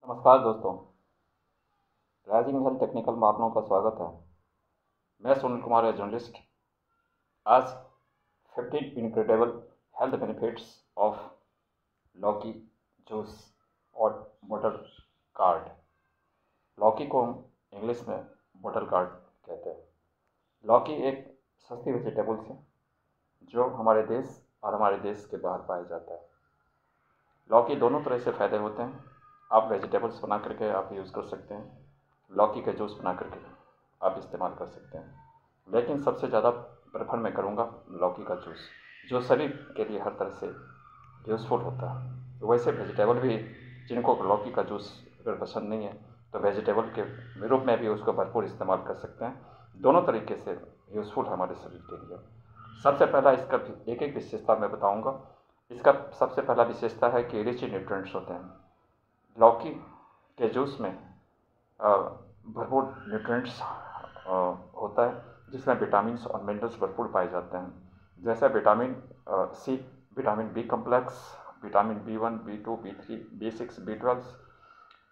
नमस्कार दोस्तों। Rising health technical में आप लोगों का स्वागत है। मैं सुनील कुमार, जर्नलिस्ट। आज 15 इनक्रेडिबल हेल्थ बेनिफिट्स ऑफ लौकी जूस और बटर कार्ड। लौकी को हम इंग्लिश में बटर कार्ड कहते हैं। लौकी एक सस्ती वेजिटेबल्स है जो हमारे देश और हमारे देश के बाहर पाया जाता है। लौकी दोनों तरह से फ़ायदे होते हैं। आप वेजिटेबल्स बना करके आप यूज़ कर सकते हैं, लौकी का जूस बना करके आप इस्तेमाल कर सकते हैं, लेकिन सबसे ज़्यादा प्रेफर मैं करूँगा लौकी का जूस, जो शरीर के लिए हर तरह से यूज़फुल होता है। तो वैसे वेजिटेबल भी, जिनको लौकी का जूस अगर पसंद नहीं है तो वेजिटेबल के रूप में भी उसको भरपूर इस्तेमाल कर सकते हैं। दोनों तरीके से यूज़फुल है हमारे शरीर के लिए। सबसे पहला इसका एक एक विशेषता मैं बताऊँगा। इसका सबसे पहला विशेषता है कि रिच न्यूट्रिएंट्स होते हैं। लौकी के जूस में भरपूर न्यूट्रिएंट्स होता है, जिसमें विटामिन्स और मिनरल्स भरपूर पाए जाते हैं, जैसे vitamin C, vitamin B complex, vitamin B1, B2, B3, B6, B12,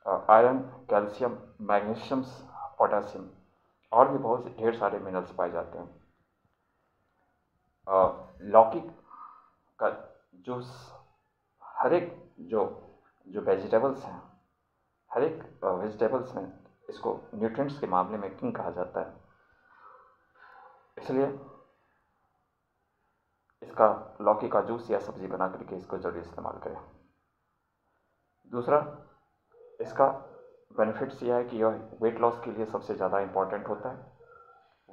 iron, calcium, magnesium, potassium और भी बहुत ढेर सारे मिनरल्स पाए जाते हैं। लौकी का जूस हर एक जो जो वेजिटेबल्स हैं, हर एक वेजिटेबल्स में इसको न्यूट्रिएंट्स के मामले में किंग कहा जाता है, इसलिए इसका लौकी का जूस या सब्ज़ी बना करके इसको जरूर इस्तेमाल करें। दूसरा, इसका बेनिफिट्स यह है कि यह वेट लॉस के लिए सबसे ज़्यादा इम्पॉर्टेंट होता है।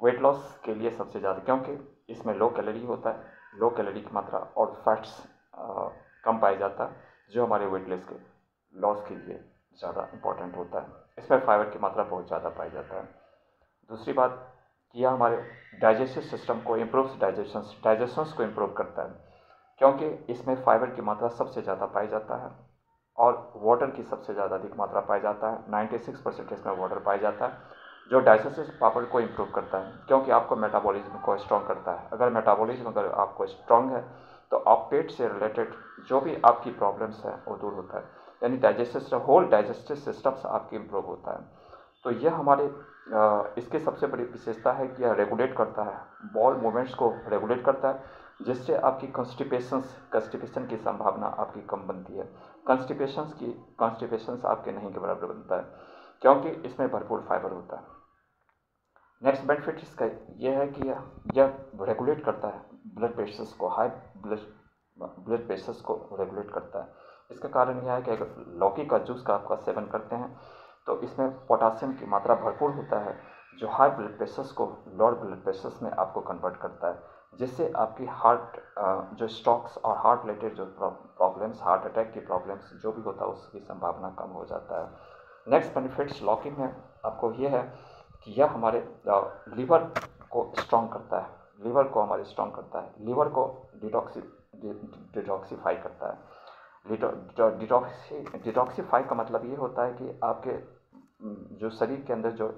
वेट लॉस के लिए सबसे ज़्यादा, क्योंकि इसमें लो कैलोरी होता है, लो कैलोरी की मात्रा और फैट्स कम पाया जाता है, जो हमारे वेट लॉस के लिए ज़्यादा इम्पॉर्टेंट होता है। इसमें फाइबर की मात्रा बहुत ज़्यादा पाया जाता है। दूसरी बात, यह हमारे डाइजेस्टिव सिस्टम को इम्प्रूव डाइजेशंस को इम्प्रूव करता है, क्योंकि इसमें फाइबर की मात्रा सबसे ज़्यादा पाया जाता है और वाटर की सबसे ज़्यादा अधिक मात्रा पाया जाता है। 96% इसमें वाटर पाया जाता है, जो डाइजेस्टिव पावर को इम्प्रूव करता है, क्योंकि आपको मेटाबॉलिज्म को स्ट्रॉन्ग करता है। अगर मेटाबॉलिज्म अगर आपको स्ट्रॉन्ग है तो आप पेट से रिलेटेड जो भी आपकी प्रॉब्लम्स हैं वो दूर होता है, यानी होल डाइजेस्टिव सिस्टम्स आपकी इम्प्रूव होता है। तो यह हमारे इसकी सबसे बड़ी विशेषता है कि यह रेगुलेट करता है, बॉल मूवमेंट्स को रेगुलेट करता है, जिससे आपकी कॉन्स्टिपेशन की संभावना आपकी कम बनती है। कॉन्स्टिपेशंस आपके नहीं के बराबर बनता है, क्योंकि इसमें भरपूर फाइबर होता है। नेक्स्ट बेनिफिट इसका यह है कि यह रेगुलेट करता है ब्लड प्रेशर्स को, हाई ब्लड प्रेशर्स को रेगुलेट करता है। इसका कारण यह है कि अगर लौकी का जूस का आपका सेवन करते हैं तो इसमें पोटासियम की मात्रा भरपूर होता है, जो हाई ब्लड प्रेशर्स को लोअर ब्लड प्रेशर्स में आपको कन्वर्ट करता है, जिससे आपकी हार्ट जो स्ट्रोक्स और हार्ट रिलेटेड जो प्रॉब्लम्स, हार्ट अटैक की प्रॉब्लम्स जो भी होता है उसकी संभावना कम हो जाता है। नेक्स्ट बेनिफिट्स लौकी में आपको ये है कि यह हमारे लीवर को स्ट्रॉन्ग करता है, लीवर को हमारे स्ट्रॉन्ग करता है, लीवर को डिटॉक्सीफाई करता है। डिटॉक्सीफाई का मतलब ये होता है कि आपके जो शरीर के अंदर जो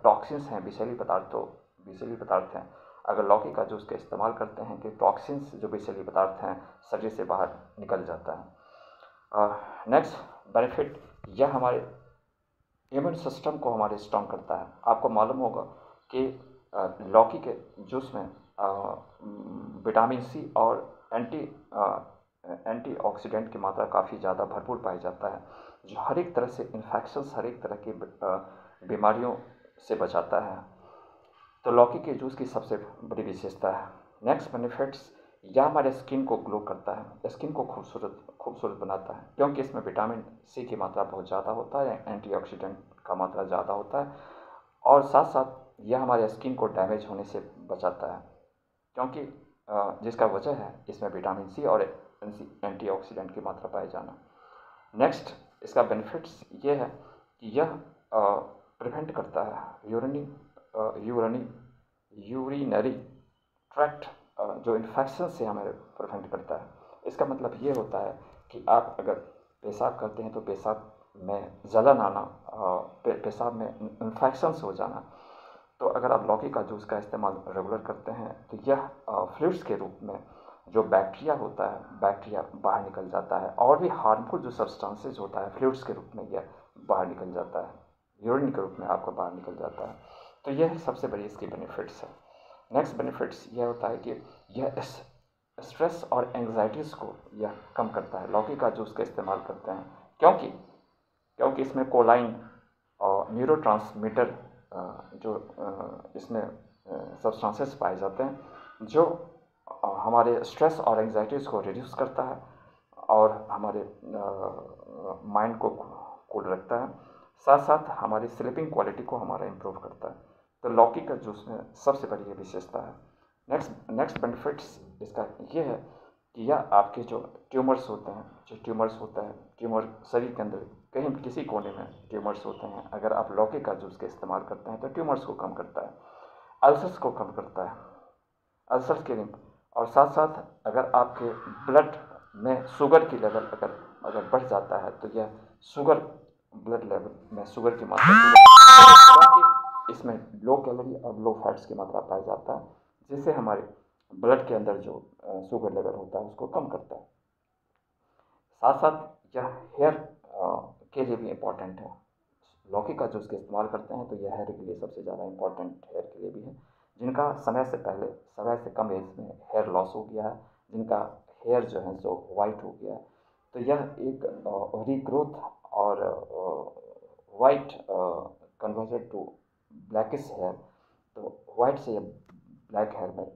टॉक्सिन्स हैं, विषैली पदार्थ हैं, अगर लौकी का जूस का इस्तेमाल करते हैं कि टॉक्सिन्स जो विषैली पदार्थ हैं शरीर से बाहर निकल जाता है। नेक्स्ट बेनिफिट, यह हमारे इम्यून सिस्टम को हमारे स्ट्रॉन्ग करता है। आपको मालूम होगा कि लौकी के जूस में विटामिन सी और एंटीऑक्सीडेंट की मात्रा काफ़ी ज़्यादा भरपूर पाई जाता है, जो हर एक तरह से इन्फेक्शंस, हर एक तरह की बीमारियों से बचाता है। तो लौकी के जूस की सबसे बड़ी विशेषता है। नेक्स्ट बेनिफिट्स, यह हमारे स्किन को ग्लो करता है, स्किन को खूबसूरत बनाता है, क्योंकि इसमें विटामिन सी की मात्रा बहुत ज़्यादा होता है, एंटीऑक्सीडेंट का मात्रा ज़्यादा होता है, और साथ साथ यह हमारे स्किन को डैमेज होने से बचाता है, क्योंकि जिसका वजह है इसमें विटामिन सी और एंटीऑक्सीडेंट की मात्रा पाए जाना। नेक्स्ट इसका बेनिफिट्स ये है कि यह प्रिवेंट करता है यूरिनरी ट्रैक्ट जो इन्फेक्शन से हमें प्रिवेंट करता है। इसका मतलब ये होता है कि आप अगर पेशाब करते हैं तो पेशाब में जलन आना, पेशाब में इन्फेक्शंस हो जाना, तो अगर आप लौकी का जूस का इस्तेमाल रेगुलर करते हैं तो यह फ्लूइड्स के रूप में जो बैक्टीरिया होता है, बैक्टीरिया बाहर निकल जाता है, और भी हार्मफुल जो सब्सटेंसेस होता है फ्लूइड्स के रूप में यह बाहर निकल जाता है, यूरिन के रूप में आपका बाहर निकल जाता है। तो यह सबसे बड़ी इसकी बेनिफिट्स है। नेक्स्ट बेनिफिट्स यह होता है कि यह स्ट्रेस और एंग्जाइटीज़ को यह कम करता है। लौकी का जूस का इस्तेमाल करते हैं क्योंकि इसमें कोलाइन और न्यूरोट्रांसमीटर जो इसमें सब्सटेंसेस पाए जाते हैं जो हमारे स्ट्रेस और एंग्जाइटीज़ को रिड्यूस करता है और हमारे माइंड को कूल रखता है, साथ साथ हमारी स्लीपिंग क्वालिटी को हमारा इम्प्रूव करता है। तो लौकी का जूस में सबसे बड़ी ये विशेषता है। नेक्स्ट बेनिफिट्स इसका ये है कि यह आपके जो ट्यूमर्स होते हैं, ट्यूमर शरीर के अंदर कहीं भी किसी कोने में ट्यूमर्स होते हैं, अगर आप लौकी का जूस का इस्तेमाल करते हैं तो ट्यूमर्स को कम करता है, अल्सर्स को कम करता है, अल्सर्स के लिए। और साथ साथ अगर आपके ब्लड में शुगर की लेवल अगर बढ़ जाता है तो यह शुगर ब्लड लेवल में शुगर की मात्रा, क्योंकि इसमें लो कैलोरी और लो फैट्स की मात्रा पाया जाता है, जिससे हमारे ब्लड के अंदर जो शुगर लेवल होता है उसको कम करता है। साथ साथ यह हेयर के लिए भी इम्पॉर्टेंट है। लौकी का जूस का इस्तेमाल करते हैं तो यह हेयर के लिए सबसे ज़्यादा इम्पॉर्टेंट हेयर के लिए भी है, जिनका समय से कम एज में हेयर लॉस हो गया है, जिनका हेयर जो है सो वाइट हो गया है, तो यह एक रीग्रोथ और white converted to blackish hair, तो वाइट से ब्लैक हेयर में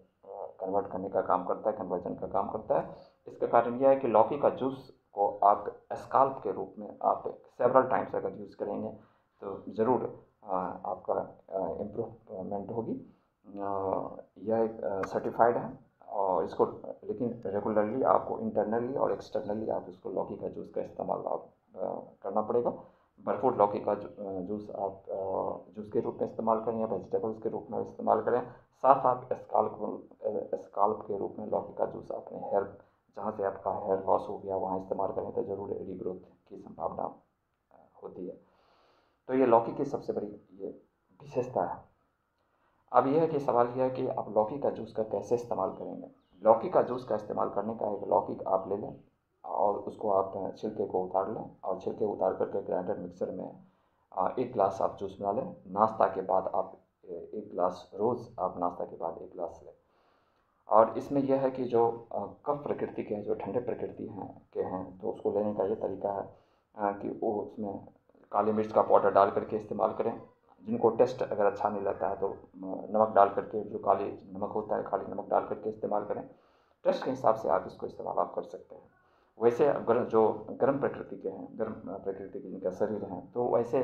कन्वर्ट करने का काम करता है, कन्वर्जन का काम करता है। इसका कारण यह है कि लौकी का जूस को आप स्काल्प के रूप में आप सेवरल टाइम्स अगर यूज़ करेंगे तो ज़रूर आपका इम्प्रूवमेंट होगी। यह एक सर्टिफाइड है और इसको लेकिन रेगुलरली आपको इंटरनली और एक्सटर्नली आप इसको लौकी का जूस का इस्तेमाल आप करना पड़ेगा। भरपूर लौकी का जूस आप जूस के रूप में इस्तेमाल करें या वेजिटेबल्स के रूप में इस्तेमाल करें। साथ आप स्काल्प के रूप में लौकी का जूस अपने हेयर, जहाँ से आपका हेयर लॉस हो गया वहाँ इस्तेमाल करें तो ज़रूर रीग्रोथ की संभावना होती है। तो ये लौकी की सबसे बड़ी ये विशेषता है। अब यह है कि सवाल यह है कि आप लौकी का जूस का कैसे इस्तेमाल करेंगे। लौकी का जूस का इस्तेमाल करने का एक लौकी आप ले लें और उसको आप छिलके को उतार लें और छिलके उतार करके ग्राइंडर मिक्सर में 1 गिलास आप जूस बना लें। नाश्ता के बाद आप 1 गिलास रोज़ आप नाश्ता के बाद 1 गिलास लें। और इसमें यह है कि जो कफ प्रकृति के हैं, जो ठंडे प्रकृति हैं तो उसको लेने का ये तरीका है कि वो उसमें काली मिर्च का पाउडर डाल करके इस्तेमाल करें। जिनको टेस्ट अगर अच्छा नहीं लगता है तो नमक डाल करके, जो काली नमक होता है काली नमक डाल करके इस्तेमाल करें। टेस्ट के हिसाब से आप इसको इस्तेमाल आप कर सकते हैं। वैसे अगर जो गर्म प्रकृति के हैं, गर्म प्रकृति के जिनका शरीर हैं, तो वैसे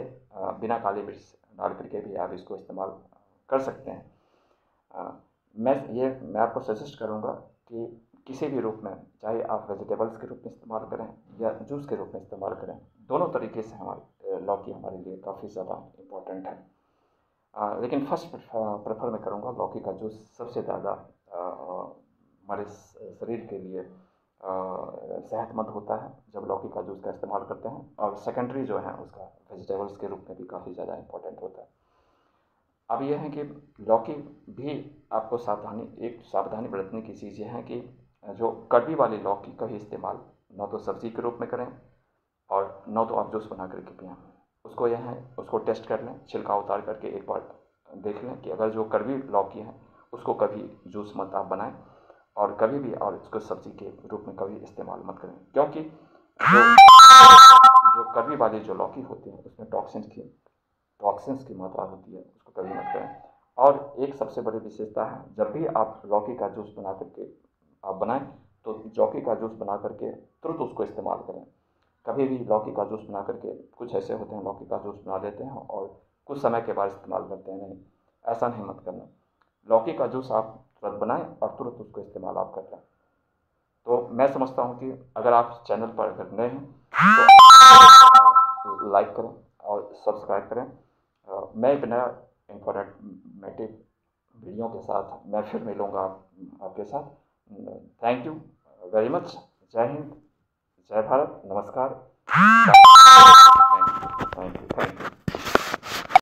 बिना काली मिर्च डाल करके भी आप इसको इस्तेमाल कर सकते हैं। मैं आपको सजेस्ट करूँगा कि किसी भी रूप में, चाहे आप वेजिटेबल्स के रूप में इस्तेमाल करें या जूस के रूप में इस्तेमाल करें, दोनों तरीके से हमारे लौकी हमारे लिए काफ़ी ज़्यादा इम्पोर्टेंट है। लेकिन फर्स्ट प्रेफर मैं करूँगा लौकी का जूस सबसे ज़्यादा हमारे शरीर के लिए सेहतमंद होता है जब लौकी का जूस का इस्तेमाल करते हैं, और सेकेंडरी जो है उसका वेजिटेबल्स के रूप में भी काफ़ी ज़्यादा इम्पोर्टेंट होता है। अब यह है कि लौकी भी आपको सावधानी बरतने की चीज़ यह है कि जो कड़वी वाली लौकी का ही इस्तेमाल न तो सब्ज़ी के रूप में करें और न तो आप जूस बना करके पिएं। उसको टेस्ट कर लें, छिलका उतार करके एक बार देख लें कि अगर जो कड़वी लौकी है उसको कभी जूस मत आप बनाएं और कभी भी और उसको सब्ज़ी के रूप में कभी इस्तेमाल मत करें, क्योंकि जो कड़वी वाली जो लौकी होती है उसमें टॉक्सिन्स की मात्रा होती है, उसको कभी मत करें। और एक सबसे बड़ी विशेषता है, जब भी आप लौकी का जूस बना करके आप बनाएं तो लौकी का जूस बना करके तुरंत उसको इस्तेमाल करें। कभी भी लौकी का जूस बना करके, कुछ ऐसे होते हैं लौकी का जूस बना देते हैं और कुछ समय के बाद इस्तेमाल करते हैं, नहीं, ऐसा नहीं मत करना। लौकी का जूस आप तुरंत बनाएं और तुरंत उसको इस्तेमाल आप कर लें। तो मैं समझता हूँ कि अगर आप चैनल पर अगर नए हैं तो लाइक करें और सब्सक्राइब करें। मैं एक नया इंफॉर्मेटिव वीडियो के साथ मैं फिर मिलूँगा आपके साथ। Thank you very much. जय हिंद, जय भारत, नमस्कार। Thank you.